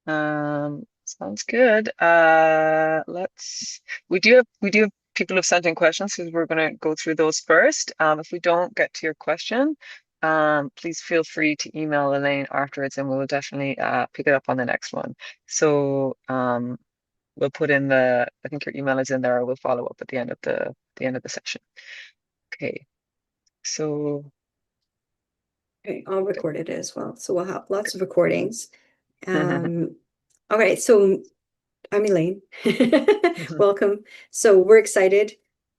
Sounds good. We do have people who've sent in questions, so we're going to go through those first. If we don't get to your question, please feel free to email Elaine afterwards, and we'll definitely pick it up on the next one. So we'll put in I think your email is in there, or we'll follow up at the end of the session. Okay. So Okay, I'll record it as well. So we'll have lots of recordings. Um, all right, so I'm Elaine. Welcome. So we're excited,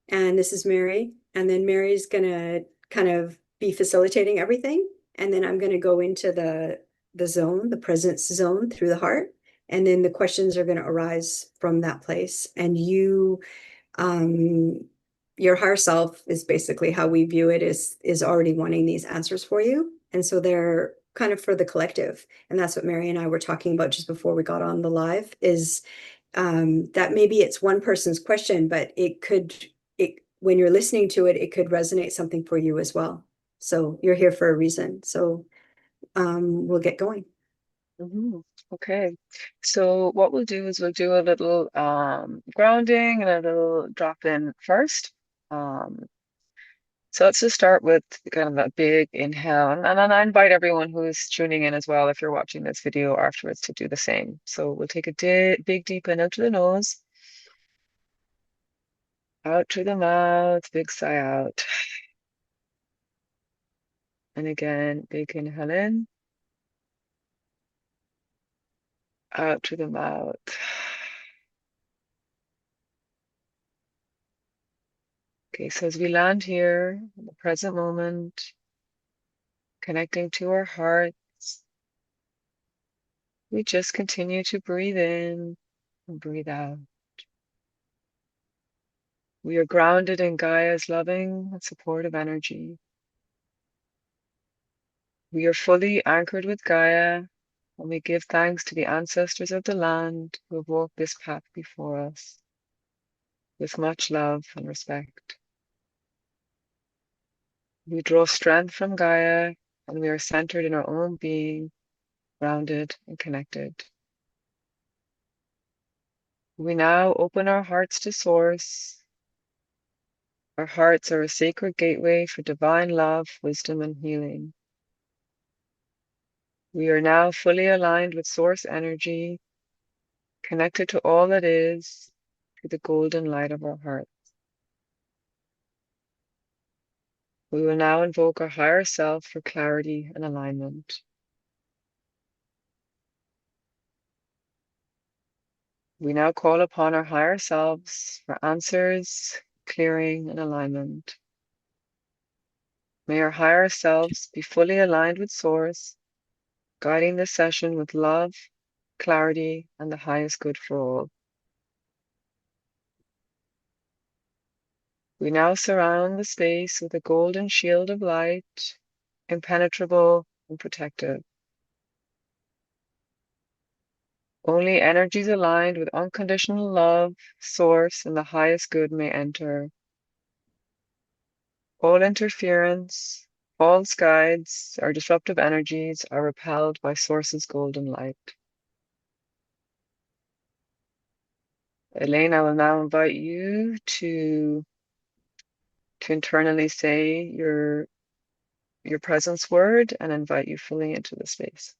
and this is Mary. And then Mary's gonna kind of be facilitating everything, and then I'm gonna go into the zone, the presence zone through the heart, and then the questions are gonna arise from that place. And um, your higher self is basically how we view it is already wanting these answers for you. And so they're kind of for the collective. And that's what Mary and I were talking about just before we got on the live is that maybe it's one person's question, but it when you're listening to it, it could resonate something for you as well. So you're here for a reason. So we'll get going. Mhm. Okay. So what we'll do is we'll do a little grounding and a little drop in first. Um, so let's just start with kind of a big inhale. And then I invite everyone who's tuning in as well, if you're watching this video afterwards, to do the same. So we'll take a di big deep inhale to the nose, out through the mouth, big sigh out. And again, big inhale in, out through the mouth. Okay, so as we land here in the present moment, connecting to our hearts, we just continue to breathe in and breathe out. We are grounded in Gaia's loving and supportive energy. We are fully anchored with Gaia, and we give thanks to the ancestors of the land who have walked this path before us with much love and respect. We draw strength from Gaia, and we are centered in our own being, grounded and connected. We now open our hearts to Source. Our hearts are a sacred gateway for divine love, wisdom, and healing. We are now fully aligned with Source energy, connected to all that is, through the golden light of our heart. We will now invoke our higher self for clarity and alignment. We now call upon our higher selves for answers, clearing, and alignment. May our higher selves be fully aligned with Source, guiding this session with love, clarity, and the highest good for all. We now surround the space with a golden shield of light, impenetrable and protective. Only energies aligned with unconditional love, Source, and the highest good may enter. All interference, false guides, or disruptive energies are repelled by Source's golden light. Elaine, I will now invite you to internally say your presence word and invite you fully into the space.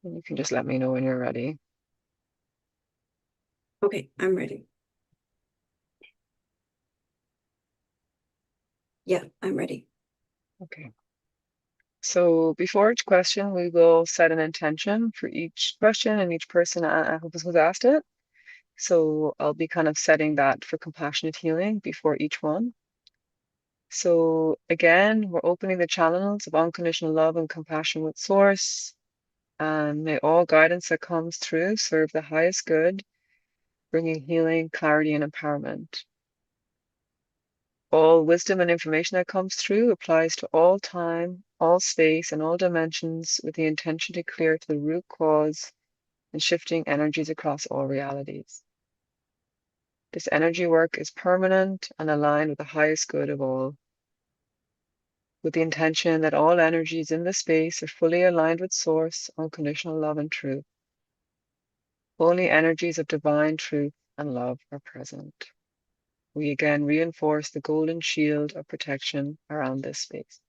And you can just let me know when you're ready. Okay, I'm ready. Yeah, I'm ready. Okay. So before each question, we will set an intention for each question and each person who's asked it. So I'll be kind of setting that for compassionate healing before each one. So again, we're opening the channels of unconditional love and compassion with Source. And may all guidance that comes through serve the highest good, bringing healing, clarity, and empowerment. All wisdom and information that comes through applies to all time, all space, and all dimensions with the intention to clear to the root cause and shifting energies across all realities. This energy work is permanent and aligned with the highest good of all, with the intention that all energies in the space are fully aligned with Source, unconditional love and truth. Only energies of divine truth and love are present. We again reinforce the golden shield of protection around this space.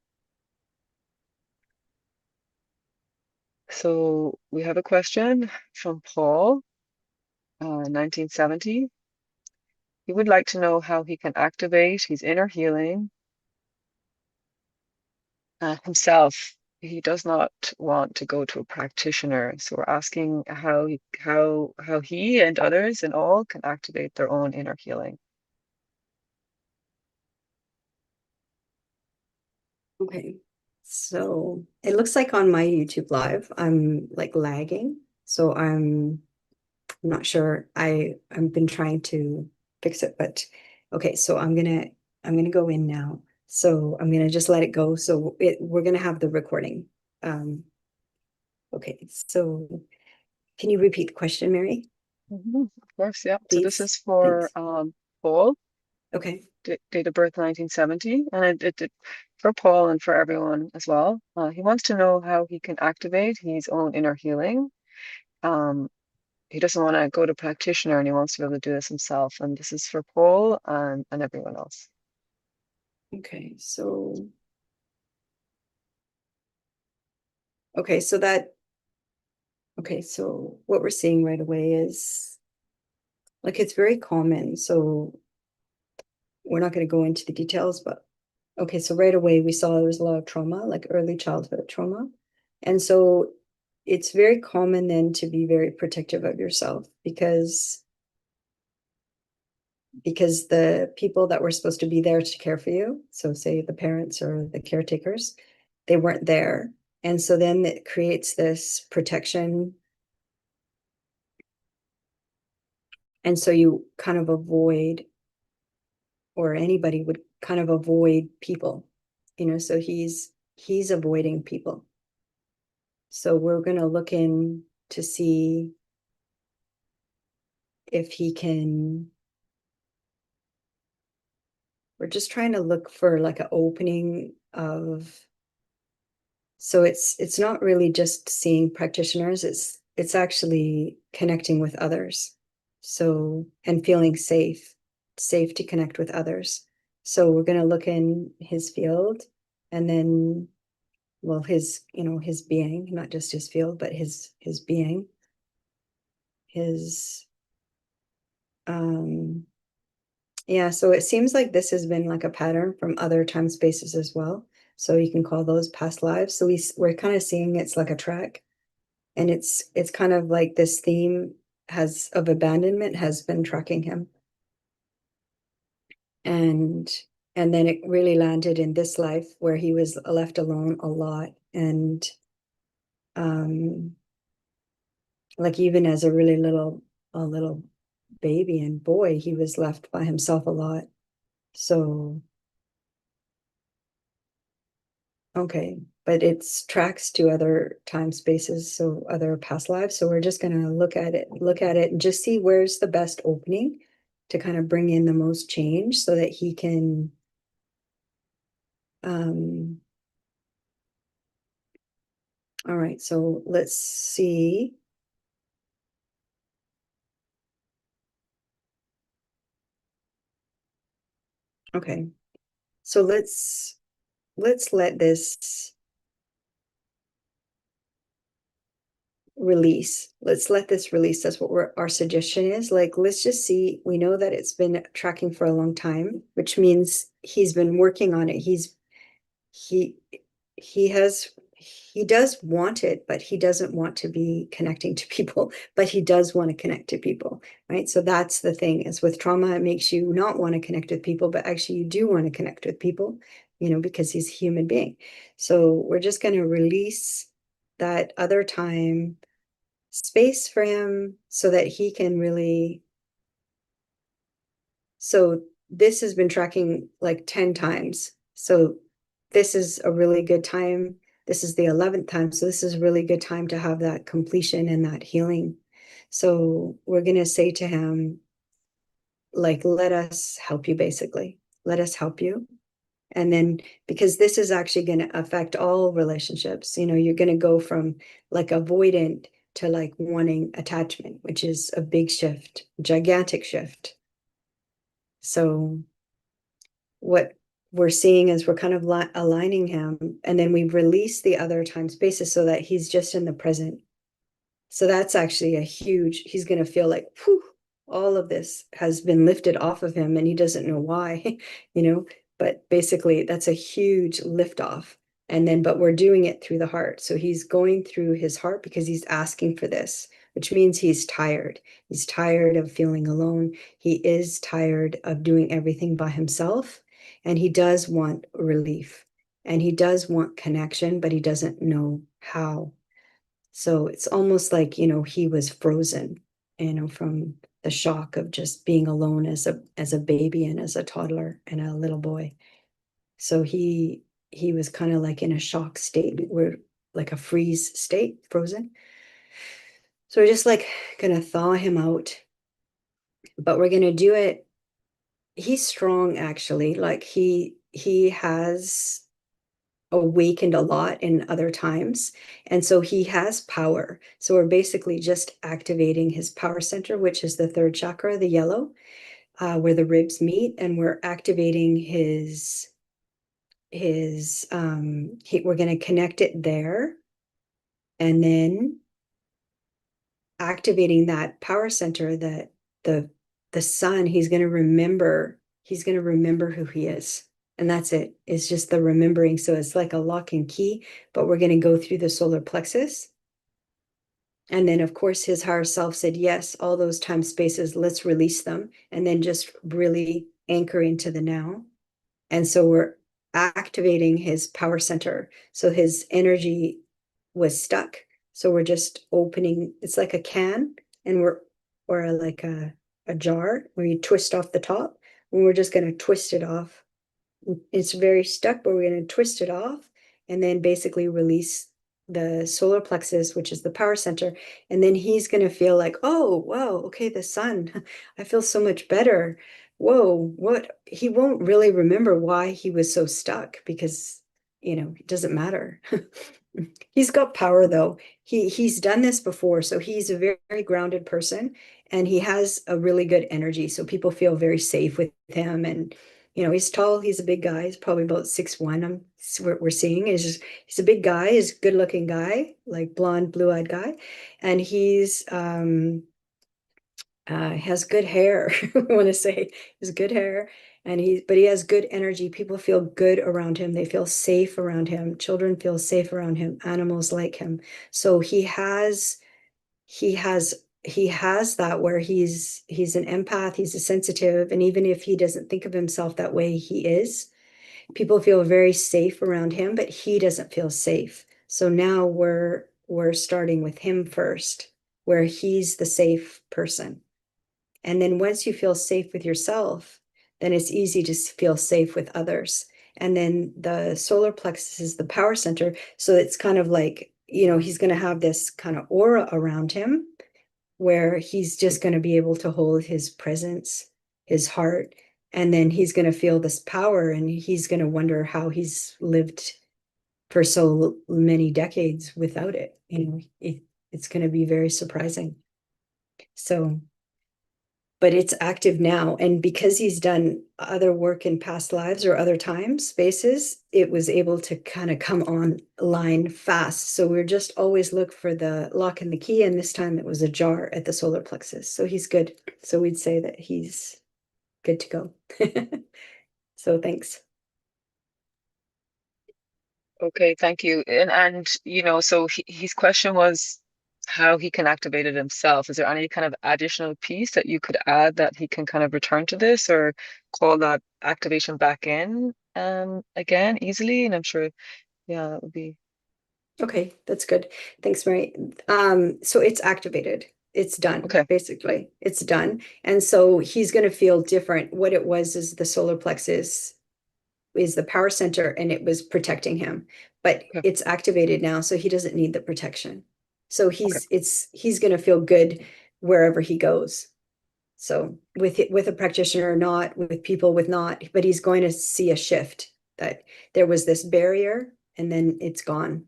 So we have a question from Paul, 1970. He would like to know how he can activate his inner healing himself. He does not want to go to a practitioner. So we're asking how he and others and all can activate their own inner healing. Okay. So it looks like on my YouTube live, I'm like lagging. So I'm not sure. I've been trying to fix it, but okay, so I'm gonna go in now. So I'm gonna just let it go. So we're gonna have the recording. Okay, so can you repeat the question, Mary? Of course, yeah. So this Please. is for Thanks. Paul, Okay. date of birth 1970, and it for Paul and for everyone as well. He wants to know how he can activate his own inner healing. Um, he doesn't want to go to practitioner and he wants to be able to do this himself. And this is for Paul and everyone else. Okay, so okay, so that okay, so what we're seeing right away is like it's very common. So we're not going to go into the details, but okay, so right away we saw there was a lot of trauma, like early childhood trauma. And so it's very common then to be very protective of yourself because the people that were supposed to be there to care for you, so say the parents or the caretakers, they weren't there. And so then it creates this protection. And so you kind of avoid, or anybody would kind of avoid people, so he's avoiding people. So we're going to look in to see if he can. We're just trying to look for like an opening of. So it's not really just seeing practitioners. It's actually connecting with others. So and feeling safe to connect with others. So we're going to look in his field, and then well his being, not just his field, but his being, his um yeah, so it seems like this has been like a pattern from other time spaces as well. So you can call those past lives. So we're kind of seeing it's like a track, and it's kind of like this theme has of abandonment has been tracking him. And and then it really landed in this life where he was left alone a lot. And um like even as a little baby and boy, he was left by himself a lot. So okay, but it's tracks to other time spaces, so other past lives. So we're just gonna look at it and just see where's the best opening to kind of bring in the most change so that he can um all right, so let's see. Okay, so let's let this release. Let's let this release. That's what our suggestion is. Like, let's just see. We know that it's been tracking for a long time, which means he's been working on it. He he does want it, but he doesn't want to be connecting to people, but he does want to connect to people, right? So that's the thing is with trauma, it makes you not want to connect with people, but actually you do want to connect with people, because he's a human being. So we're just going to release that other time space for him so that he can really so this has been tracking like 10 times. So this is a really good time. This is the 11th time. So this is a really good time to have that completion and that healing. So we're going to say to him, like, let us help you, basically. Let us help you. And then, because this is actually going to affect all relationships, you're going to go from like avoidant to like wanting attachment, which is a big shift, gigantic shift. So what we're seeing is we're kind of aligning him, and then we release the other time spaces so that he's just in the present. So that's actually a huge, he's going to feel like, whew, all of this has been lifted off of him and he doesn't know why, you know, but basically that's a huge lift off. And then, but we're doing it through the heart. So he's going through his heart because he's asking for this, which means he's tired. He's tired of feeling alone. He is tired of doing everything by himself. And he does want relief and he does want connection, but he doesn't know how. So it's almost like, he was frozen, from the shock of just being alone as a baby and as a toddler and a little boy. So he was kind of like in a shock state, where like a freeze state, frozen. So we're just like gonna thaw him out, but we're gonna do it. He's strong actually. Like he has awakened a lot in other times. And so he has power. So we're basically just activating his power center, which is the third chakra, the yellow, where the ribs meet. And we're activating we're going to connect it there. And then activating that power center, that the the sun, he's going to remember who he is. And that's it. It's just the remembering. So it's like a lock and key, but we're going to go through the solar plexus. And then, of course, his higher self said, yes, all those time spaces, let's release them. And then just really anchor into the now. And so we're activating his power center. So his energy was stuck. So we're just opening, it's like a can, and or like a jar where you twist off the top. And we're just going to twist it off. It's very stuck, but we're going to twist it off and then basically release the solar plexus, which is the power center. And then he's going to feel like, oh, wow, okay, the sun. I feel so much better. Whoa, what? He won't really remember why he was so stuck because, it doesn't matter. He's got power though. He's done this before, so he's a very, very grounded person and he has a really good energy. So people feel very safe with him. And he's tall, he's a big guy, he's probably about 6'1". We're seeing is he's a big guy, he's a good looking guy, like blonde, blue-eyed guy. And he's has good hair. I want to say he's good hair, and but he has good energy. People feel good around him. They feel safe around him. Children feel safe around him. Animals like him. So he has that where he's an empath. He's a sensitive, and even if he doesn't think of himself that way, he is. People feel very safe around him, but he doesn't feel safe. So now we're starting with him first, where he's the safe person. And then once you feel safe with yourself, then it's easy to feel safe with others. And then the solar plexus is the power center. So it's kind of like, he's going to have this kind of aura around him where he's just going to be able to hold his presence, his heart. And then he's going to feel this power and he's going to wonder how he's lived for so many decades without it. It's going to be very surprising. So but it's active now. And because he's done other work in past lives or other time spaces, it was able to kind of come online fast. So we're just always look for the lock and the key. And this time it was a jar at the solar plexus. So he's good. So we'd say that he's good to go. So thanks. Okay, thank you. And so his question was how he can activate it himself. Is there any kind of additional piece that you could add that he can kind of return to this or call that activation back in again easily? And I'm sure, yeah, that would be Okay, that's good. Thanks, Mary. So it's activated. It's done, Okay. basically. It's done. And so he's going to feel different. What it was is the solar plexus is the power center and it was protecting him, but Okay. it's activated now, so he doesn't need the protection. So Okay. he's going to feel good wherever he goes. So with a practitioner or not, with people with not, but he's going to see a shift that there was this barrier and then it's gone.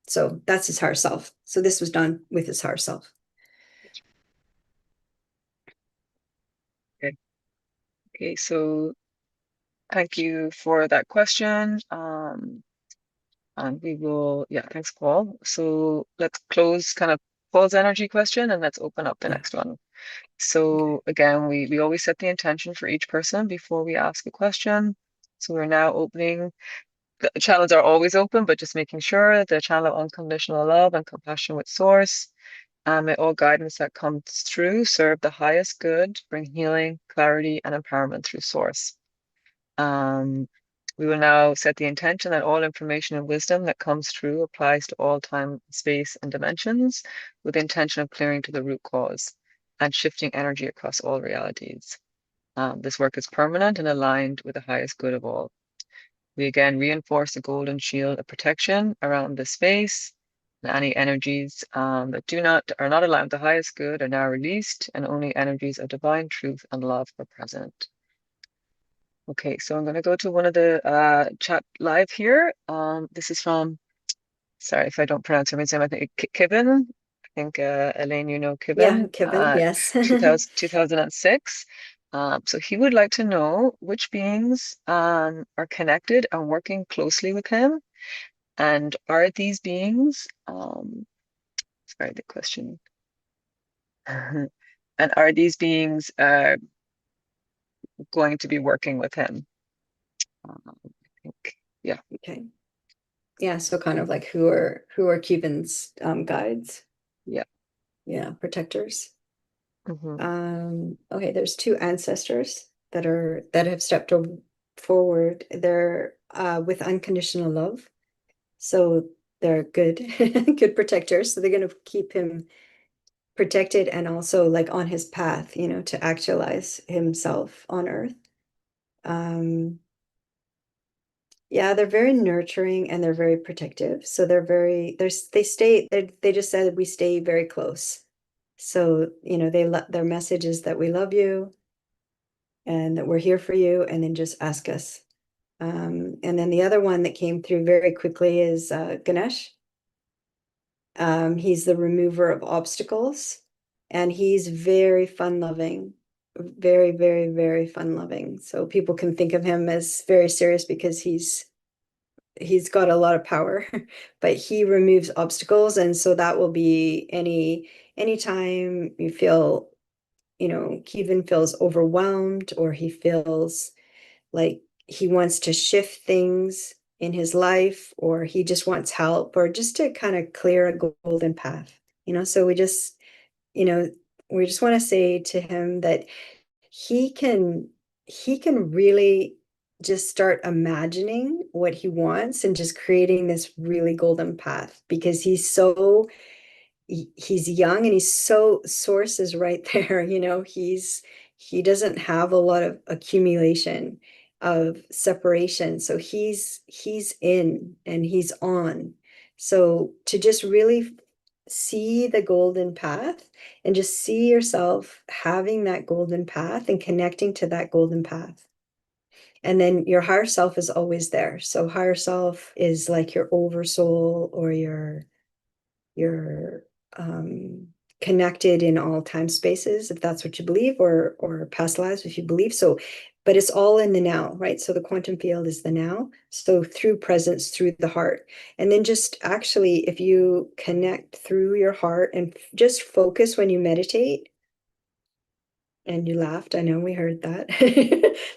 So that's his higher self. So this was done with his higher self. Okay. Okay. So thank you for that question. And we will, yeah, thanks, Paul. So let's kind of Paul's energy question and let's open up the Yeah. next one. Okay. So again, we always set the intention for each person before we ask a question. So we're now opening, the channels are always open, but just making sure the channel of unconditional love and compassion with source. May all guidance that comes through serve the highest good, bring healing, clarity, and empowerment through source. Um, we will now set the intention that all information and wisdom that comes through applies to all time, space, and dimensions, with the intention of clearing to the root cause and shifting energy across all realities. This work is permanent and aligned with the highest good of all. We again reinforce the golden shield of protection around the space. And any energies that are not aligned with the highest good are now released, and only energies of divine truth and love are present. Okay, so I'm going to go to one of the chat live here. This is from, sorry if I don't pronounce her name, I think Kibben. I think, Elaine, you know Yeah, Kibben, Kevin, yes. 2006. So he would like to know which beings are connected and working closely with him. And are these beings, sorry, the question, and are these beings going to be working with him? I think, yeah, Okay. Yeah, so kind of like who are Cuban's guides? yeah. Yeah, protectors. Hmm. Okay, there's two ancestors that have stepped forward. They're with unconditional love. So they're good, good protectors. So they're gonna keep him protected and also like on his path, to actualize himself on earth. Um, yeah, they're very nurturing and they're very protective. So they just said we stay very close. So, their message is that we love you and that we're here for you, and then just ask us. And then the other one that came through very quickly is Ganesh. He's the remover of obstacles, and he's very fun loving, very, very, very fun loving. So people can think of him as very serious because he's got a lot of power, but he removes obstacles, and so that will be anytime you feel, Kevin feels overwhelmed or he feels like he wants to shift things in his life or he just wants help or just to kind of clear a golden path. So you know we just want to say to him that he can he can really just start imagining what he wants and just creating this really golden path because he's young and he's so source is right there. He doesn't have a lot of accumulation of separation, so he's in and he's on. So to just really see the golden path and just see yourself having that golden path and connecting to that golden path, and then your higher self is always there. So higher self is like your oversoul or you're connected in all time spaces, if that's what you believe, or past lives, if you believe so. But it's all in the now, right? So the quantum field is the now. So through presence, through the heart. And then just actually, if you connect through your heart and just focus when you meditate, and you laughed, I know we heard that.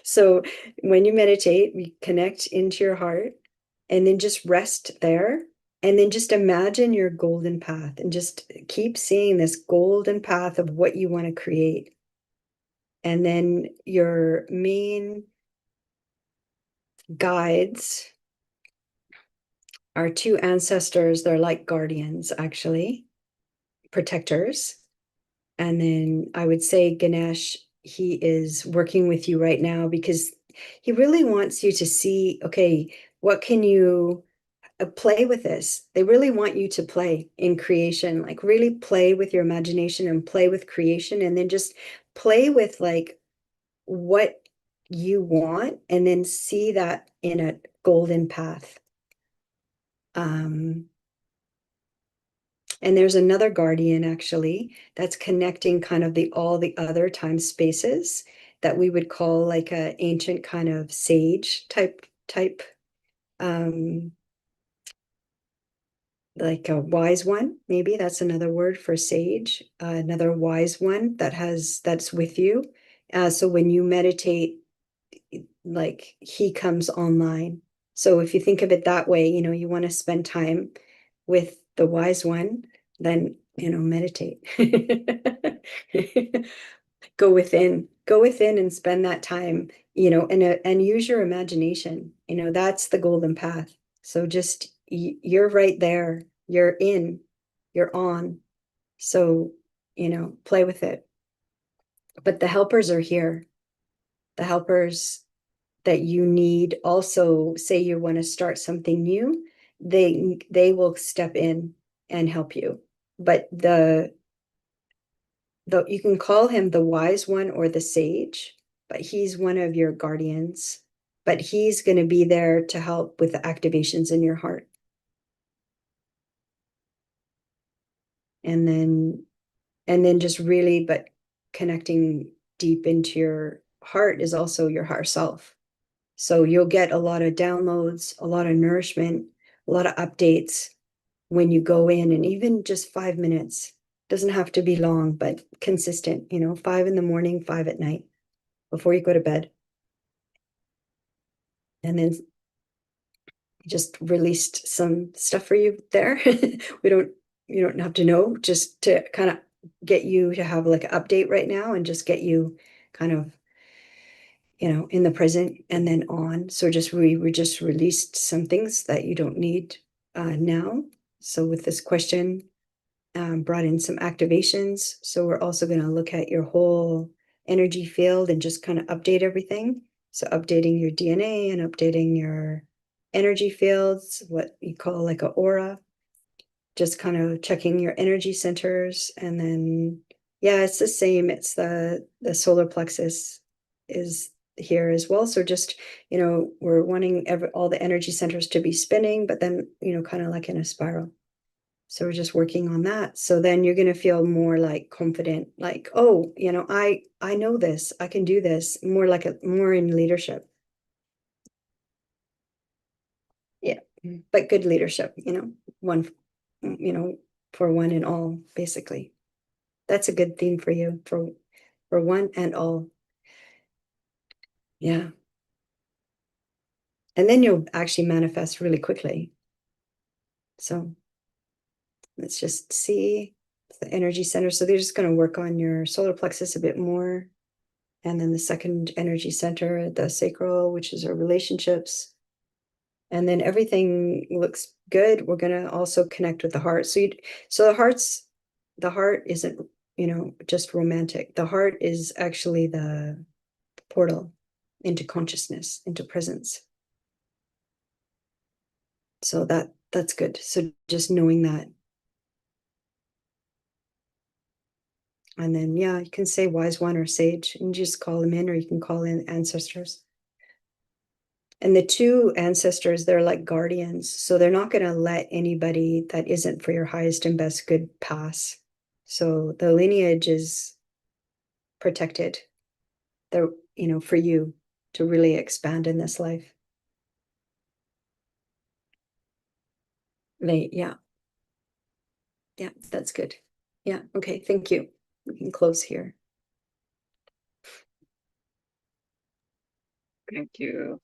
So when you meditate, we connect into your heart and then just rest there. And then just imagine your golden path and just keep seeing this golden path of what you want to create. And then your main guides are two ancestors. They're like guardians, actually, protectors. And then I would say Ganesh, he is working with you right now because he really wants you to see, okay, what can you play with this? They really want you to play in creation, like really play with your imagination and play with creation, and then just play with like what you want, and then see that in a golden path. Um, And there's another guardian actually that's connecting kind of the all the other time spaces that we would call like a ancient kind of sage type um like a wise one, maybe that's another word for sage, another wise one that's with you. So when you meditate, like he comes online. So if you think of it that way, you want to spend time with the wise one, then, meditate. Go within and spend that time, and use your imagination. That's the golden path. So just you're right there. You're in, you're on. So, play with it. But the helpers are here. The helpers that you need also, say you want to start something new, they will step in and help you. But the you can call him the wise one or the sage, but he's one of your guardians. But he's going to be there to help with the activations in your heart. And then just really, but connecting deep into your heart is also your higher self. So you'll get a lot of downloads, a lot of nourishment, a lot of updates when you go in, and even just 5 minutes doesn't have to be long, but consistent, 5 in the morning, 5 at night before you go to bed. And then just released some stuff for you there. We don't, you don't have to know, just to kind of get you to have like an update right now and just get you kind of, in the present and then on. So we just released some things that you don't need now. So with this question, brought in some activations. So we're also going to look at your whole energy field and just kind of update everything. So updating your DNA and updating your energy fields, what you call like a aura, just kind of checking your energy centers. And then, yeah, it's the same. It's the solar plexus is here as well. So just, we're wanting all the energy centers to be spinning, but then, kind of like in a spiral. So we're just working on that. So then you're going to feel more like confident, like, oh, I know this, I can do this, more in leadership. Yeah. But good leadership, one, for one and all, basically. That's a good theme for you, for one and all. Yeah. And then you'll actually manifest really quickly. So let's just see the energy center. So they're just going to work on your solar plexus a bit more. And then the second energy center, the sacral, which is our relationships. And then everything looks good. We're going to also connect with the heart. So the heart isn't, just romantic. The heart is actually the portal into consciousness, into presence. So that's good. So just knowing that. And then, yeah, you can say wise one or sage and just call them in, or you can call in ancestors. And the two ancestors, they're like guardians. So they're not going to let anybody that isn't for your highest and best good pass. So the lineage is protected. They're, for you to really expand in this life. Yeah. Yeah, that's good. Yeah. Okay. Thank you. We can close here. Thank you,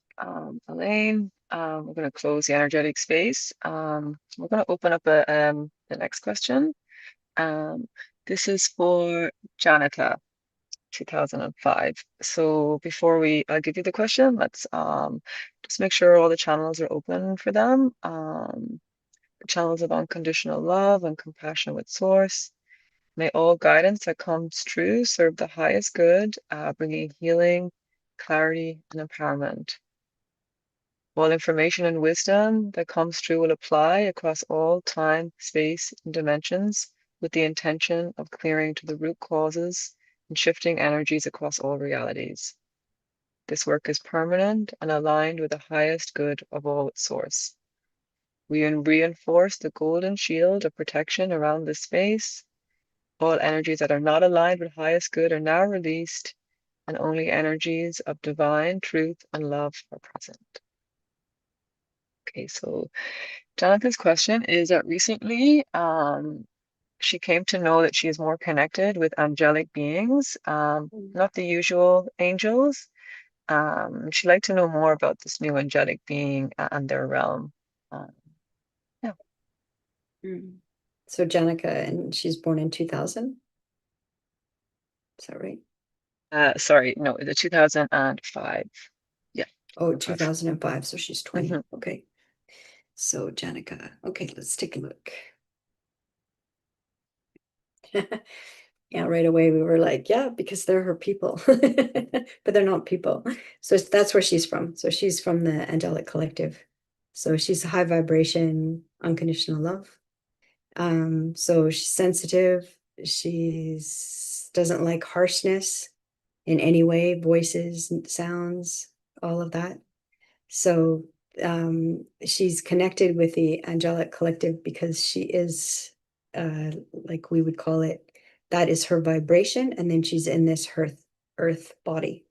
Elaine. We're going to close the energetic space. We're going to open up the next question. Um, this is for Janita, 2005. So before I give you the question, let's just make sure all the channels are open for them. The channels of unconditional love and compassion with source, May all guidance that comes true serve the highest good, bringing healing, clarity, and empowerment. All information and wisdom that comes through will apply across all time, space, and dimensions with the intention of clearing to the root causes and shifting energies across all realities. This work is permanent and aligned with the highest good of all its source. We reinforce the golden shield of protection around this space. All energies that are not aligned with highest good are now released, and only energies of divine truth and love are present. Okay, so Jonathan's question is that recently she came to know that she is more connected with angelic beings, not the usual angels. She'd like to know more about this new angelic being and their realm. Um, yeah. Mm. So Janica, and she's born in 2000. Is that right? Sorry, no, the 2005. Yeah, Oh, 5. 2005. So she's 20. Mm-hmm. Okay. So Janica. Okay, let's take a look. Yeah, right away we were like, yeah, because they're her people, but they're not people. So that's where she's from. So she's from the angelic collective. So she's high vibration, unconditional love. So she's sensitive. She's doesn't like harshness in any way, voices, sounds, all of that. So she's connected with the angelic collective because she is, like we would call it, that is her vibration, and then she's in this earth body.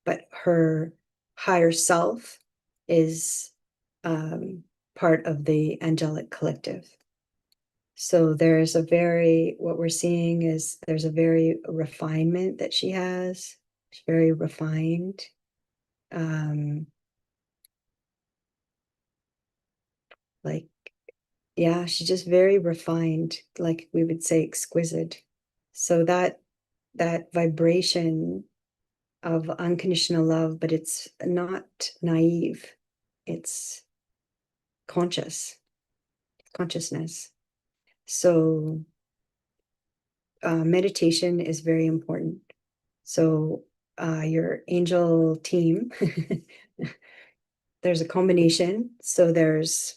But her higher self is part of the angelic collective. So there's a very, what we're seeing is there's a very refinement that she has. She's very refined. Um, like, yeah, she's just very refined, like we would say exquisite. So that vibration of unconditional love, but it's not naive. It's consciousness. So meditation is very important. So your angel team, there's a combination. So there's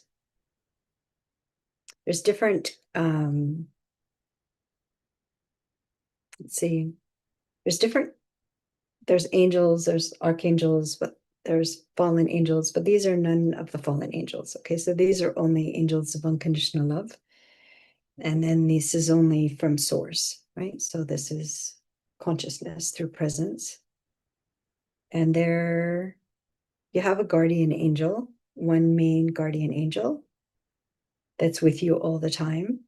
different let's see, there's different, there's angels, there's archangels, but there's fallen angels, but these are none of the fallen angels. Okay, so these are only angels of unconditional love. And then this is only from source, right? So this is consciousness through presence. And there you have a guardian angel, one main guardian angel that's with you all the time.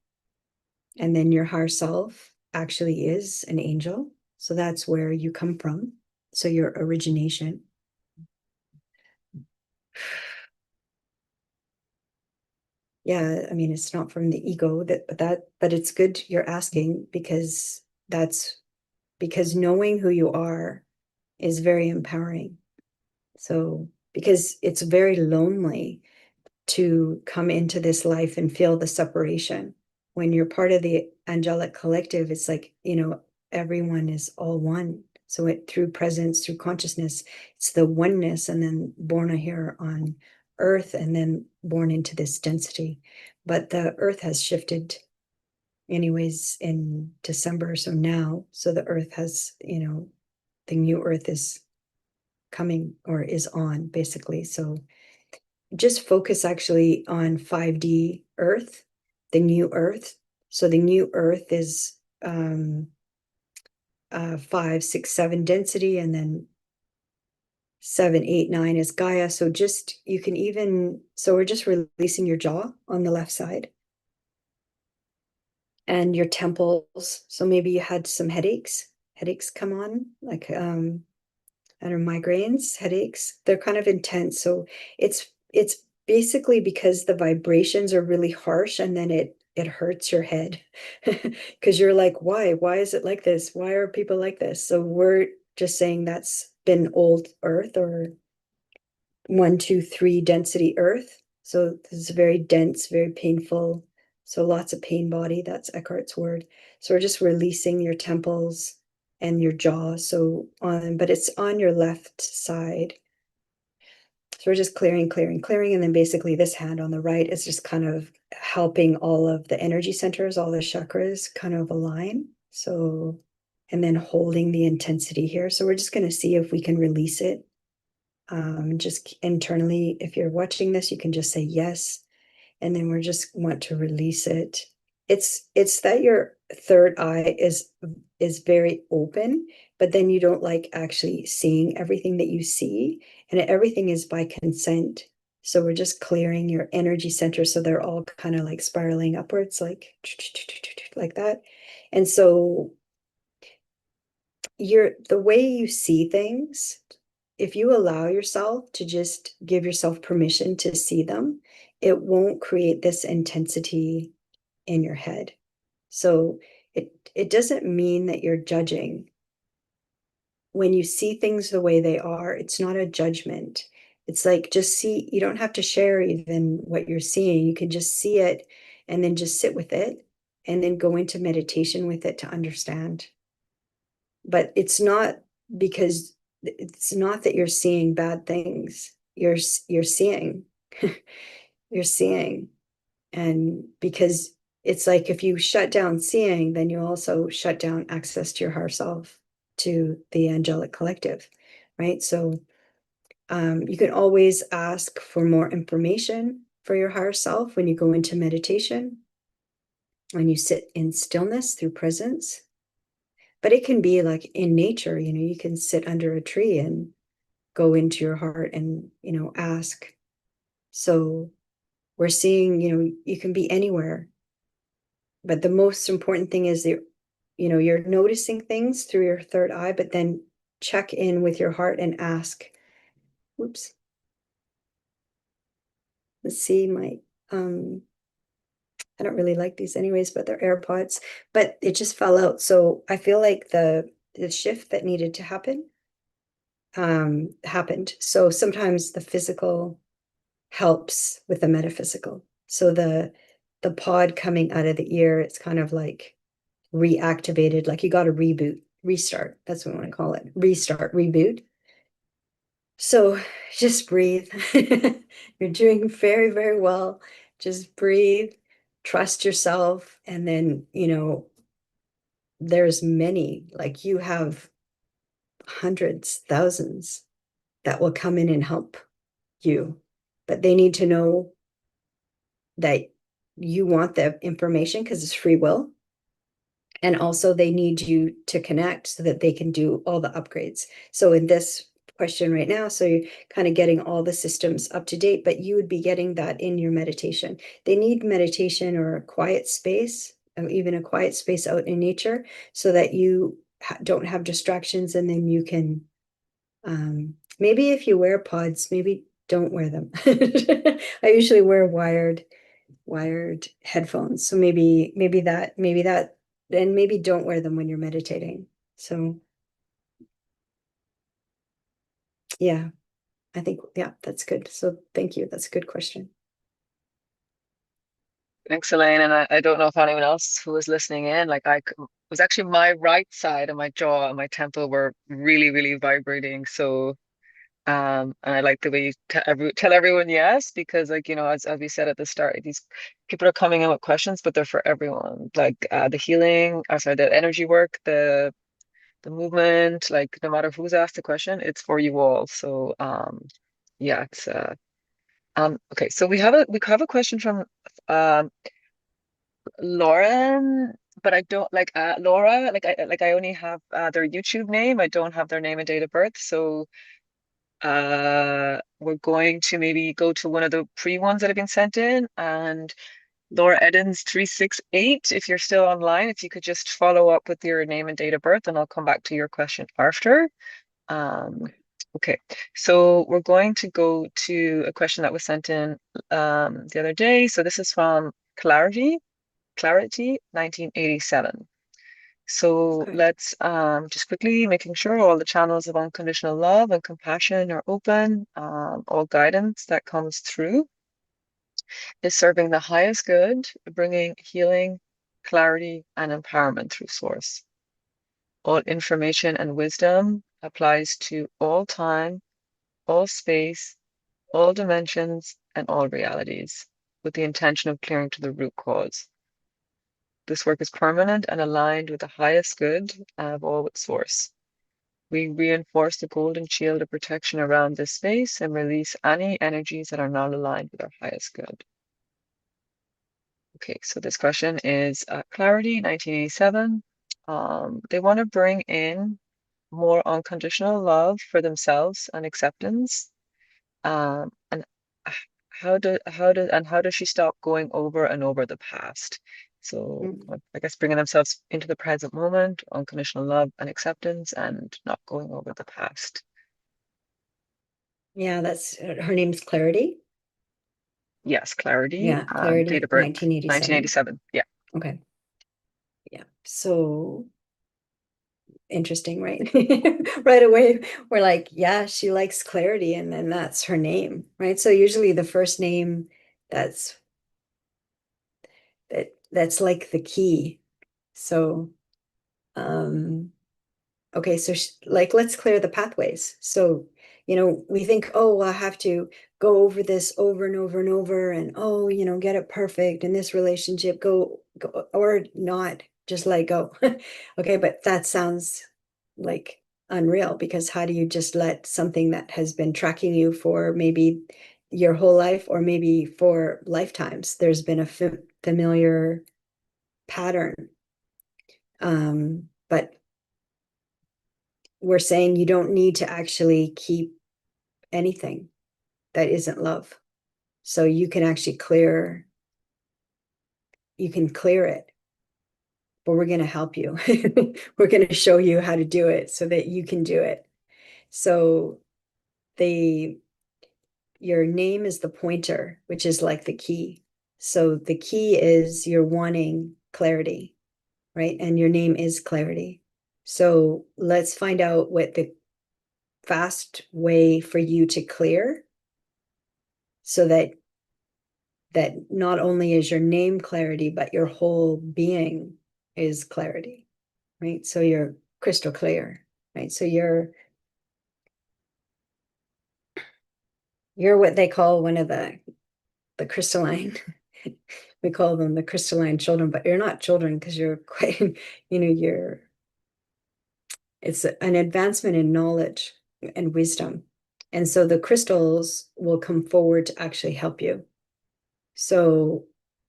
And then your higher self actually is an angel. So that's where you come from. So your origination. Yeah, I mean, it's not from the ego but it's good you're asking because that's because knowing who you are is very empowering. So, because it's very lonely to come into this life and feel the separation. When you're part of the angelic collective, it's like, everyone is all one. So it through presence, through consciousness, it's the oneness, and then born here on earth and then born into this density. But the earth has shifted anyways in December. So now, so the earth has, the new earth is coming or is on basically. So just focus actually on 5D Earth, the new Earth. So the new Earth is 5, 6, 7 density, and then 7, 8, 9 is Gaia. So just you can even so we're just releasing your jaw on the left side and your temples. So maybe you had some headaches come on, like I don't know, migraines, headaches, they're kind of intense. So it's basically because the vibrations are really harsh and then it hurts your head because you're like, why is it like this? Why are people like this? So we're just saying that's been old earth or 1, 2, 3 density earth. So this is very dense, very painful, So lots of pain body, that's Eckhart's word. So we're just releasing your temples and your jaw. So on, but it's on your left side. So we're just clearing, clearing, clearing. And then basically this hand on the right is just kind of helping all of the energy centers, all the chakras kind of align. So, and then holding the intensity here. So we're just going to see if we can release it. Just internally, if you're watching this, you can just say yes. And then we're just want to release it. It's that your third eye is very open, but then you don't like actually seeing everything that you see, and everything is by consent. So we're just clearing your energy centers so they're all kind of like spiraling upwards, like that. And so the way you see things, if you allow yourself to just give yourself permission to see them, it won't create this intensity in your head. So it doesn't mean that you're judging. When you see things the way they are, it's not a judgment. It's like just see, you don't have to share even what you're seeing. You can just see it and then just sit with it and then go into meditation with it to understand. But because it's not that you're seeing bad things. You're seeing. You're seeing. And because it's like if you shut down seeing, then you also shut down access to your higher self, to the angelic collective, right? So you can always ask for more information for your higher self when you go into meditation, when you sit in stillness through presence. But it can be like in nature, you can sit under a tree and go into your heart and, ask. So we're seeing, you can be anywhere. But the most important thing is that, you're noticing things through your third eye, but then check in with your heart and ask, oops, let's see, I don't really like these anyways, but they're AirPods, but it just fell out. So I feel like the shift that needed to happen happened. So sometimes the physical helps with the metaphysical. So the pod coming out of the ear, it's kind of like reactivated, like you got to reboot, restart. That's what I want to call it. Restart, reboot. So just breathe. You're doing very, very well. Just breathe, trust yourself. And then, there's many, like you have hundreds, thousands that will come in and help you, but they need to know that you want the information because it's free will. And also they need you to connect so that they can do all the upgrades. So in this question right now, so you're kind of getting all the systems up to date, but you would be getting that in your meditation. They need meditation or a quiet space, or even a quiet space out in nature, so that you don't have distractions, and then you can maybe if you wear pods, maybe don't wear them. I usually wear wired headphones. So maybe that, and maybe don't wear them when you're meditating. So yeah, I think, yeah, that's good. So thank you. That's a good question. Thanks, Elaine. And I don't know if anyone else who was listening in, like was actually my right side and my jaw and my temple were really, really vibrating. So, and I like the way you tell everyone yes, because like, as we said at the start, these people are coming in with questions, but they're for everyone. Like the healing, or sorry, the energy work, the movement, like no matter who's asked the question, it's for you all. So, yeah, it's okay. So we have a question from um Lauren, but I don't like Laura. Like I only have their YouTube name. I don't have their name and date of birth. So we're going to maybe go to one of the pre ones that have been sent in. And Laura Edens 368, if you're still online, if you could just follow up with your name and date of birth, and I'll come back to your question after. Um, okay, so we're going to go to a question that was sent in the other day. So this is from Clarity 1987. So Okay. let's just quickly making sure all the channels of unconditional love and compassion are open, all guidance that comes through. is serving the highest good, bringing healing, clarity, and empowerment through source. All information and wisdom applies to all time, all space, all dimensions, and all realities, with the intention of clearing to the root cause. This work is permanent and aligned with the highest good of all with source. We reinforce the golden shield of protection around this space and release any energies that are not aligned with our highest good. Okay, so this question is Clarity, 1987. They want to bring in more unconditional love for themselves and acceptance. And how does she stop going over and over the past? So Mm. I guess bringing themselves into the present moment, unconditional love and acceptance, and not going over the past. Yeah, that's her name's Clarity. Yes, clarity. Yeah, Date Clarity, of birth, 1987. 1987. Yeah. Okay. Yeah. So interesting, right? Right away, we're like, yeah, she likes Clarity, and then that's her name, right? So usually the first name that's that's like the key. So okay, so like let's clear the pathways. So, we think, oh, I have to go over this over and over and over, and oh, get it perfect in this relationship, go or not, just let go. Okay, but that sounds like unreal, because how do you just let something that has been tracking you for maybe your whole life, or maybe for lifetimes, there's been a familiar pattern. But we're saying you don't need to actually keep anything that isn't love. So you can clear it, but we're going to help you. We're going to show you how to do it so that you can do it. So the your name is the pointer, which is like the key. So the key is you're wanting clarity, right? And your name is Clarity. So let's find out what the fast way for you to clear, so that not only is your name Clarity, but your whole being is clarity, right? So you're crystal clear, right? So you're what they call one of the crystalline. We call them the crystalline children, but you're not children, because you're quite, you're it's an advancement in knowledge and wisdom. And so the crystals will come forward to actually help you. So,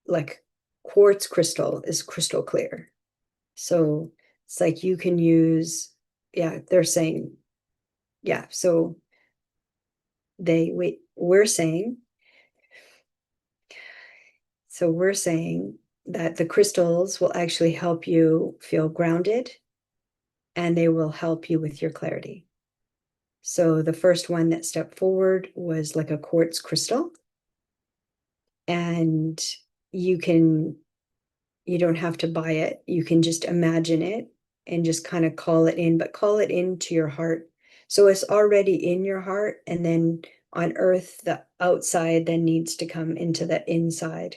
like, quartz crystal is crystal clear. So it's like you can use, yeah, they're saying, yeah. So we're saying, we're saying that the crystals will actually help you feel grounded, and they will help you with your clarity. So the first one that stepped forward was like a quartz crystal, and you can you don't have to buy it. You can just imagine it and just kind of call it in, but call it into your heart. So it's already in your heart, and then on earth, the outside then needs to come into the inside.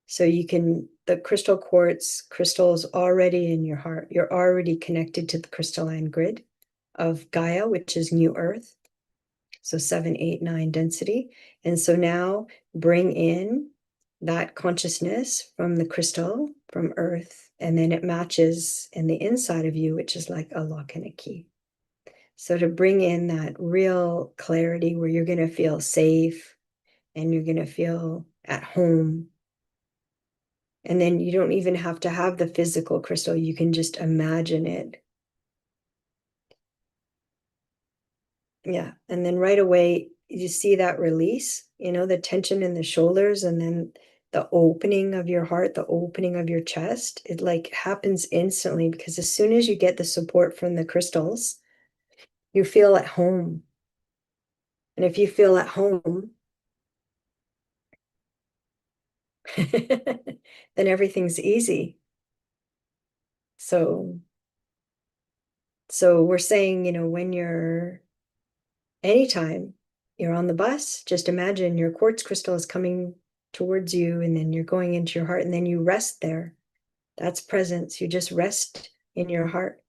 So the crystal quartz crystal is already in your heart. You're already connected to the crystalline grid of Gaia, which is new earth. So 7, 8, 9 density. And so now bring in that consciousness from the crystal, from earth, and then it matches in the inside of you, which is like a lock and a key. So to bring in that real clarity where you're going to feel safe and you're going to feel at home. And then you don't even have to have the physical crystal. You can just imagine it. Yeah. And then right away, you see that release, the tension in the shoulders, and then the opening of your heart, the opening of your chest. It like happens instantly, because as soon as you get the support from the crystals, you feel at home. And if you feel at home, then everything's easy. So, we're saying, when you're anytime you're on the bus, just imagine your quartz crystal is coming towards you, and then you're going into your heart, and then you rest there. That's presence. You just rest in your heart.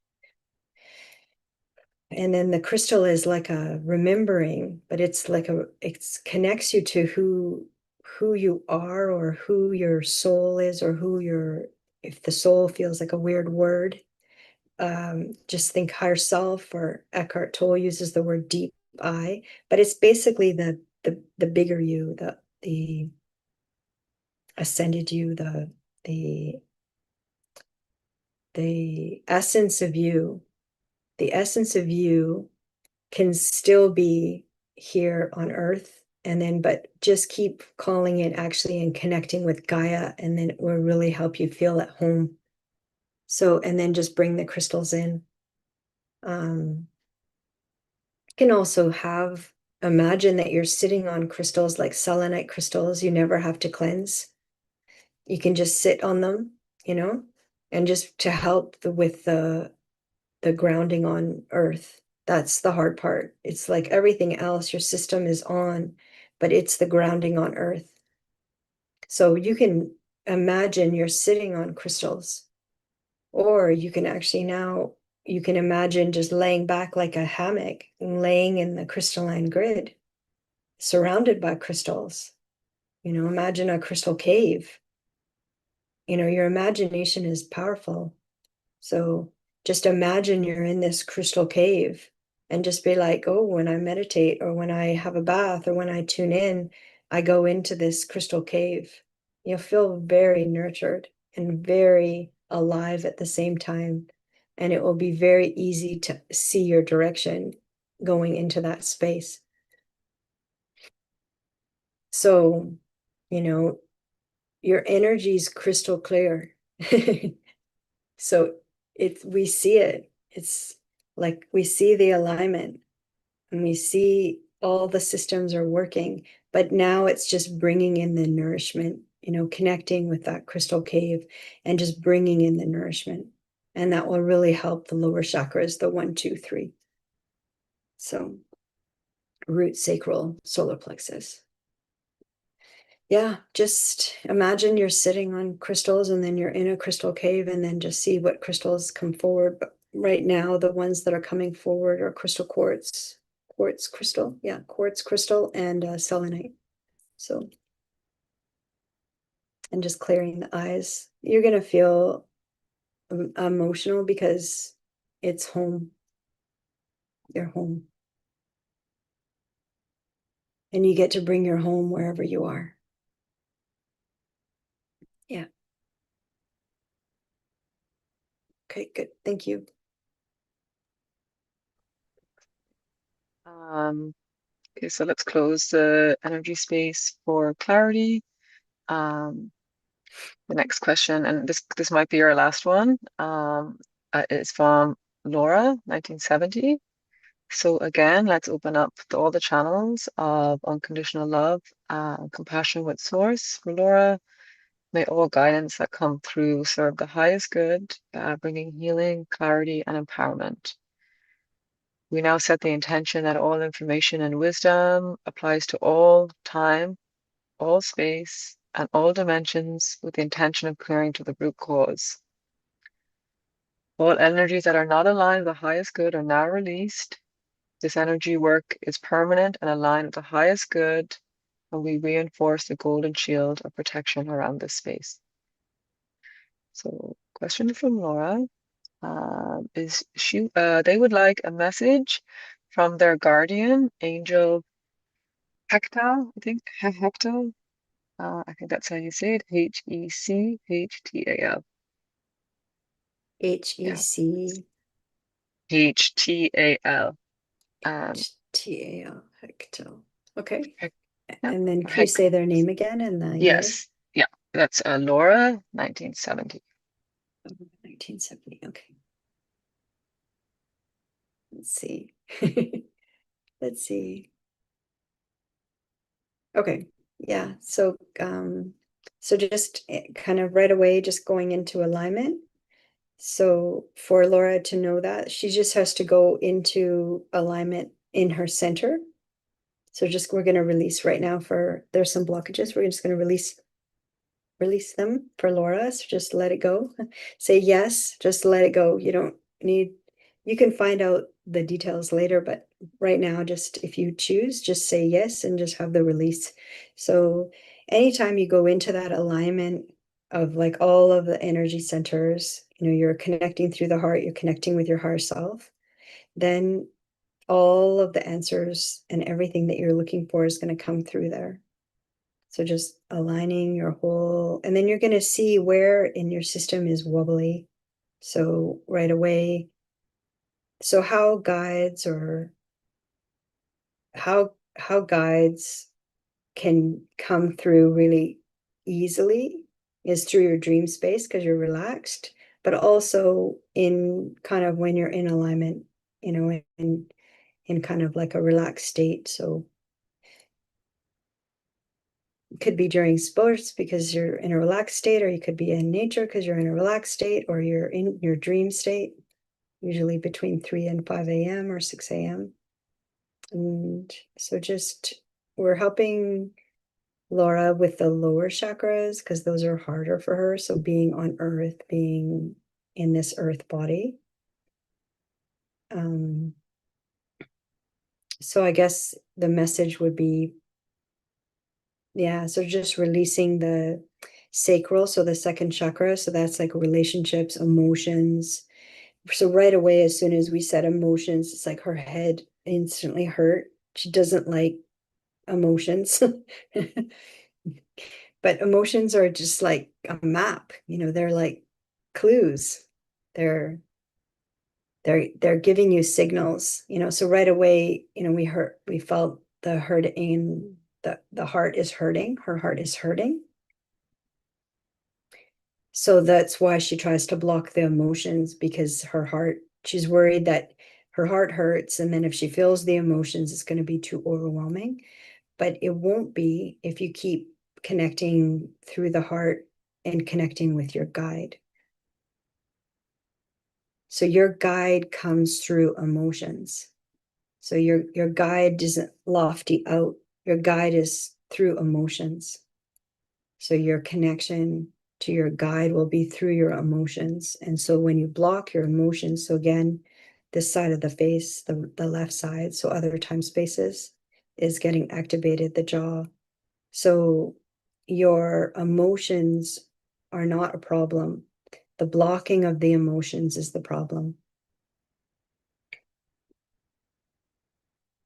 And then the crystal is like a remembering, but it's like it connects you to who you are, or who your soul is, or who your, if the soul feels like a weird word, just think higher self, or Eckhart Tolle uses the word deep I, but it's basically the bigger you, the ascended you, the the essence of you. The essence of you can still be here on earth, and then but just keep calling it actually and connecting with Gaia, and then it will really help you feel at home. So, and then just bring the crystals in. You can also have, imagine that you're sitting on crystals like selenite crystals. You never have to cleanse. You can just sit on them, you know, and just to help with the grounding on earth. That's the hard part. It's like everything else, your system is on, but it's the grounding on earth. So you can imagine you're sitting on crystals, or you can actually now, you can imagine just laying back like a hammock, and laying in the crystalline grid, surrounded by crystals. You know, imagine a crystal cave. You know, your imagination is powerful. So just imagine you're in this crystal cave, and just be like, oh, when I meditate, or when I have a bath, or when I tune in, I go into this crystal cave. You'll feel very nurtured and very alive at the same time. And it will be very easy to see your direction going into that space. So, you know, your energy is crystal clear. So we see it. It's like we see the alignment, and we see all the systems are working, but now it's just bringing in the nourishment, you know, connecting with that crystal cave, and just bringing in the nourishment. And that will really help the lower chakras, the 1, 2, 3. So root, sacral, solar plexus. Yeah, just imagine you're sitting on crystals, and then you're in a crystal cave, and then just see what crystals come forward. But right now, the ones that are coming forward are crystal quartz crystal. Yeah, quartz crystal, and selenite. So, and just clearing the eyes. You're going to feel emotional because it's home. Your home. And you get to bring your home wherever you are. Yeah. Okay, good. Thank you. Um, okay, so let's close the energy space for clarity. Um, the next question, and this might be our last one, is from Laura, 1970. So again, let's open up all the channels of unconditional love and compassion with source for Laura. May all guidance that come through serve the highest good, bringing healing, clarity, and empowerment. We now set the intention that all information and wisdom applies to all time, all space, and all dimensions with the intention of clearing to the root cause. All energies that are not aligned with the highest good are now released. This energy work is permanent and aligned with the highest good, and we reinforce the golden shield of protection around this space. So, question from Laura is they would like a message from their guardian angel Hectal, I think Hectal. I think that's how you say it. Hechtal. Yeah, HEC Htal. HTAL, Hectel. Okay. Hec- yeah, And then or can you Hec. say their name again and the year? Yes, yeah, that's Laura, 1970. 1970. Okay. Let's see. Let's see. Okay. Yeah. So just kind of right away, just going into alignment. So for Laura to know that, she just has to go into alignment in her center. So just we're going to release right now for there's some blockages. We're just going to release them for Laura. So just let it go. Say yes, just let it go. You don't need, you can find out the details later, but right now, just if you choose, just say yes and just have the release. So anytime you go into that alignment of like all of the energy centers, you're connecting through the heart, you're connecting with your higher self, then all of the answers and everything that you're looking for is going to come through there. So just aligning your whole, and then you're going to see where in your system is wobbly. So right away, so how guides can come through really easily is through your dream space because you're relaxed, but also in kind of when you're in alignment, in kind of like a relaxed state. So could be during sports because you're in a relaxed state, or you could be in nature because you're in a relaxed state, or you're in your dream state, usually between 3 and 5 a.m. or 6 a.m. And so just we're helping Laura with the lower chakras because those are harder for her. So being on earth, being in this earth body. Um, so I guess the message would be, yeah, so just releasing the sacral, so the second chakra. So that's like relationships, emotions. So right away, as soon as we said emotions, it's like her head instantly hurt. She doesn't like emotions. But emotions are just like a map, they're like clues. They're they're giving you signals, so right away, we felt the hurt in the heart is hurting, her heart is hurting. So that's why she tries to block the emotions, because she's worried that her heart hurts. And then if she feels the emotions, it's going to be too overwhelming. But it won't be if you keep connecting through the heart and connecting with your guide. So your guide comes through emotions. So your guide isn't lofty out. Your guide is through emotions. So your connection to your guide will be through your emotions. And so when you block your emotions, so again, this side of the face, the left side, so other time spaces, is getting activated, the jaw. So your emotions are not a problem. The blocking of the emotions is the problem.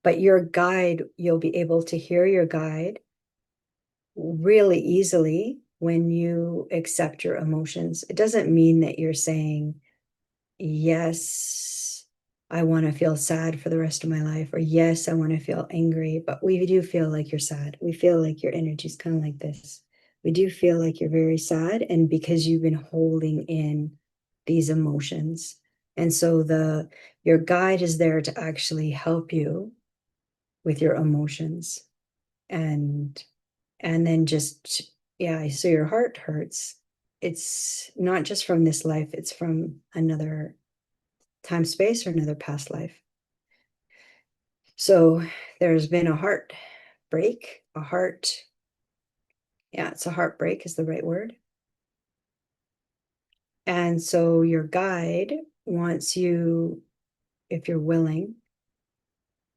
But your guide, you'll be able to hear your guide really easily when you accept your emotions. It doesn't mean that you're saying, yes, I want to feel sad for the rest of my life, or yes, I want to feel angry. But we do feel like you're sad. We feel like your energy is kind of like this. We do feel like you're very sad, and because you've been holding in these emotions. And so your guide is there to actually help you with your emotions. And then just, yeah, so your heart hurts. It's not just from this life, it's from another time space or another past life. So there's been a heart break, yeah, it's a heartbreak is the right word. And so your guide wants you, if you're willing,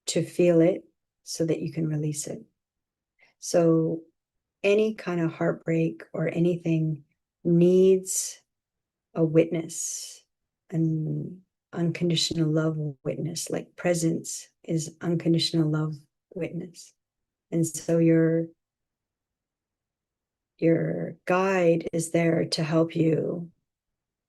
to feel it so that you can release it. So any kind of heartbreak or anything needs a witness, an unconditional love witness, like presence is unconditional love witness. And so your guide is there to help you,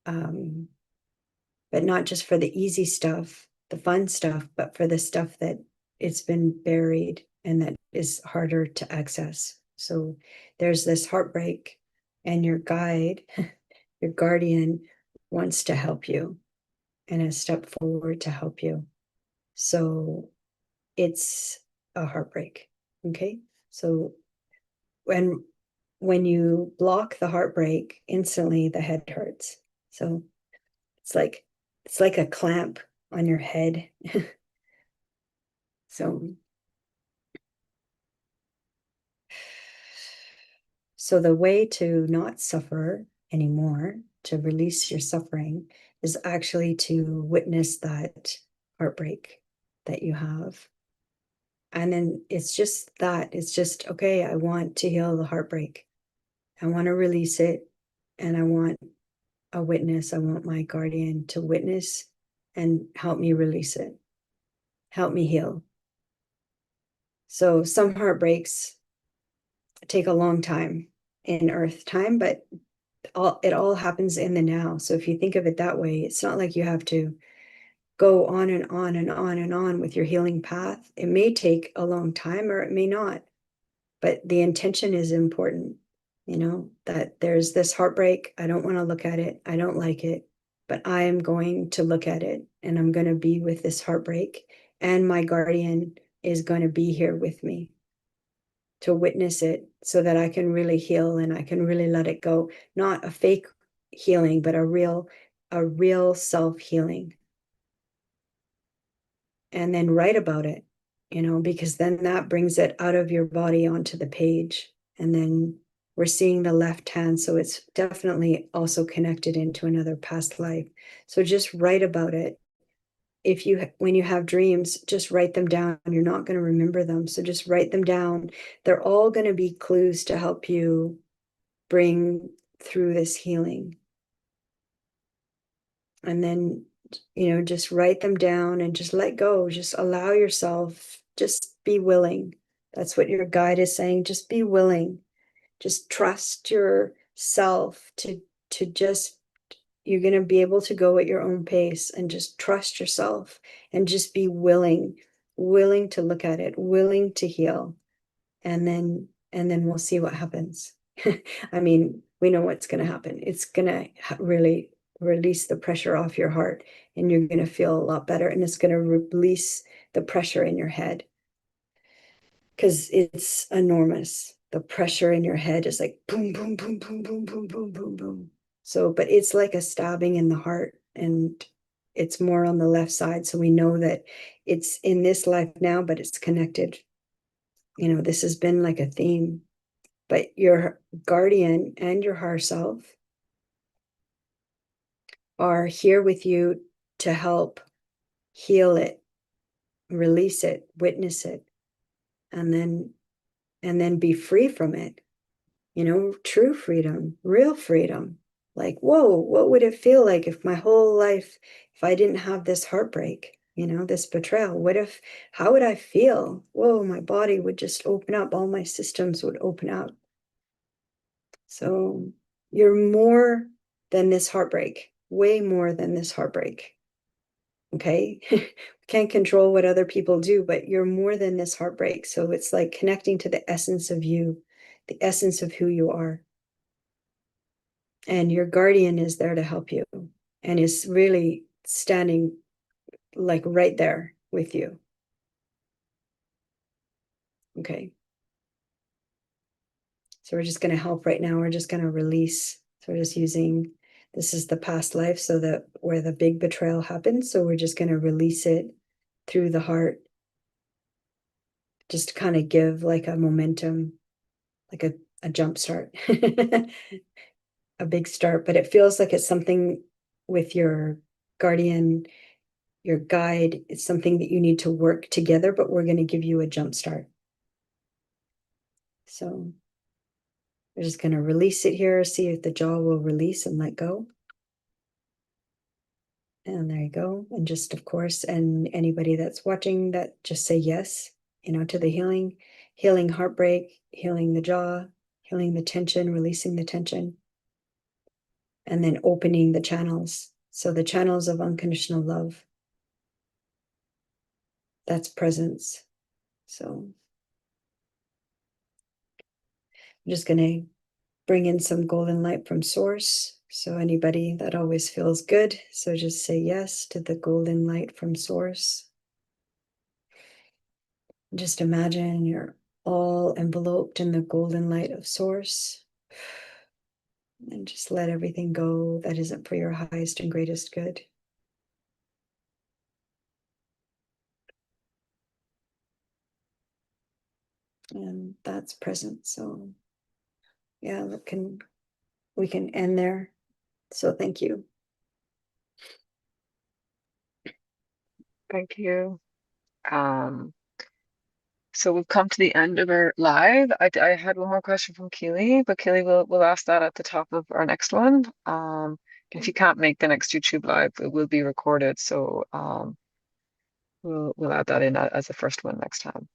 but not just for the easy stuff, the fun stuff, but for the stuff that it's been buried and that is harder to access. So there's this heartbreak, and your guide, your guardian, wants to help you and has stepped forward to help you. So it's a heartbreak. Okay. So when you block the heartbreak, instantly the head hurts. So it's like a clamp on your head. So So the way to not suffer anymore, to release your suffering, is actually to witness that heartbreak that you have. And then it's just that, it's just, okay, I want to heal the heartbreak. I want to release it. And I want a witness. I want my guardian to witness and help me release it, help me heal. So some heartbreaks take a long time in earth time, but it all happens in the now. So if you think of it that way, it's not like you have to go on and on and on and on with your healing path. It may take a long time or it may not, but the intention is important. That there's this heartbreak. I don't want to look at it. I don't like it, but I am going to look at it and I'm going to be with this heartbreak. And my guardian is going to be here with me to witness it so that I can really heal and I can really let it go. Not a fake healing, but a real self-healing. And then write about it, because then that brings it out of your body onto the page. And then we're seeing the left hand. So it's definitely also connected into another past life. So just write about it. When you have dreams, just write them down. You're not going to remember them. So just write them down. They're all going to be clues to help you bring through this healing. And then, just write them down and just let go. Just allow yourself, just be willing. That's what your guide is saying. Just be willing. Just trust yourself to just, you're going to be able to go at your own pace, and just trust yourself and just be willing to look at it, willing to heal. And then we'll see what happens. I mean, we know what's going to happen. It's going to really release the pressure off your heart, and you're going to feel a lot better. And it's going to release the pressure in your head, because it's enormous. The pressure in your head is like boom, boom, boom, boom, boom, boom, boom, boom, boom. So, but it's like a stabbing in the heart, and it's more on the left side. So we know that it's in this life now, but it's connected. This has been like a theme. But your guardian and your higher self are here with you to help heal it, release it, witness it, and then be free from it. True freedom, real freedom. Like, whoa, what would it feel like if my whole life, if I didn't have this heartbreak, this betrayal? How would I feel? Whoa, my body would just open up, all my systems would open up. So you're more than this heartbreak, way more than this heartbreak. Okay. Can't control what other people do, but you're more than this heartbreak. So it's like connecting to the essence of you, the essence of who you are. And your guardian is there to help you and is really standing like right there with you. Okay. So we're just going to help right now. We're just going to release. So we're just using, this is the past life, so that where the big betrayal happened. So we're just going to release it through the heart. Just to kind of give like a momentum, like a jump start, a big start. But it feels like it's something with your guardian, your guide. It's something that you need to work together, but we're going to give you a jump start. So we're just going to release it here, see if the jaw will release and let go. And there you go. And just, of course, and anybody that's watching that, just say yes, to the healing heartbreak, healing the jaw, healing the tension, releasing the tension, and then opening the channels. So the channels of unconditional love, that's presence. So I'm just going to bring in some golden light from source. So anybody, that always feels good. So just say yes to the golden light from source. Just imagine you're all enveloped in the golden light of source. And just let everything go that isn't for your highest and greatest good. And that's present. So yeah, we can end there. So thank you. Thank you. Um, so we've come to the end of our live. I had one more question from Keely, but Keely will ask that at the top of our next one. If Okay. you can't make the next YouTube live, it will be recorded. So we'll add that in as the first one next time.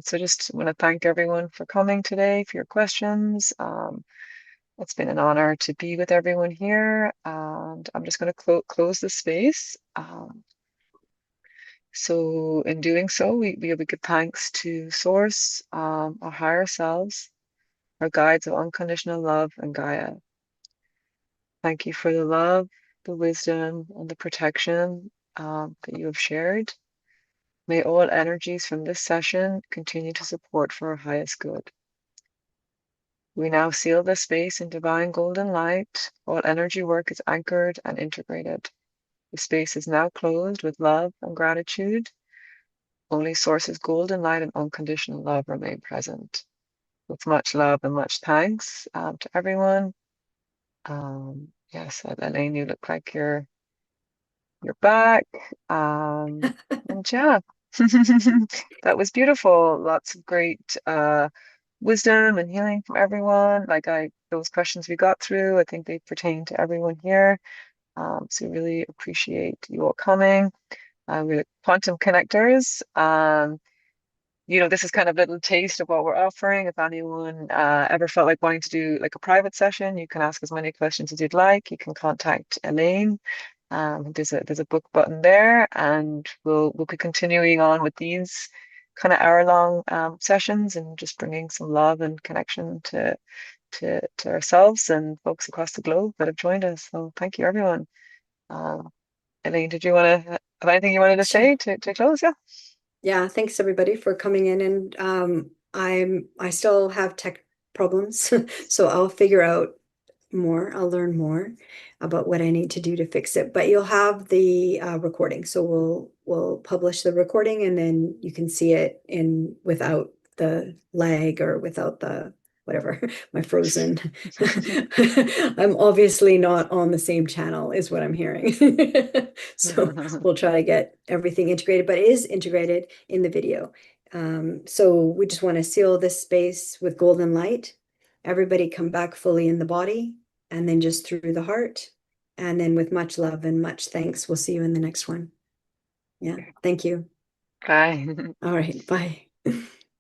So just want to thank everyone for coming today, for your questions. It's been an honor to be with everyone here, and I'm just going to close the space. So in doing so, we give thanks to Source, our higher selves, our guides of unconditional love, and Gaia. Thank you for the love, the wisdom, and the protection that you have shared. May all energies from this session continue to support for our highest good. We now seal this space in divine golden light. All energy work is anchored and integrated. The space is now closed with love and gratitude. Only Source's golden light and unconditional love remain present. With much love and much thanks to everyone. Yes, Elaine, you look like you're back. And yeah, that was beautiful. Lots of great wisdom and healing from everyone. Those questions we got through, I think they pertain to everyone here. So really appreciate you all coming. We're quantum connectors. This is kind of a little taste of what we're offering. If anyone ever felt like wanting to do like a private session, you can ask as many questions as you'd like. You can contact Elaine. There's a book button there, and we'll be continuing on with these kind of hour-long sessions and just bringing some love and connection to ourselves and folks across the globe that have joined us. So thank you, everyone. Elaine, did you want to have anything you wanted to Sure. say to close? Yeah. Yeah, thanks everybody for coming in, and I still have tech problems, so I'll figure out more. I'll learn more about what I need to do to fix it. But you'll have the recording, so we'll publish the recording, and then you can see it in without the lag or without the whatever my frozen. I'm obviously not on the same channel, is what I'm hearing. So we'll try to get everything integrated, but it is integrated in the video. So we just want to seal this space with golden light. Everybody come back fully in the body and then just through the heart. And then with much love and much thanks, we'll see you in the next one. Yeah, thank you. Bye. All right, bye.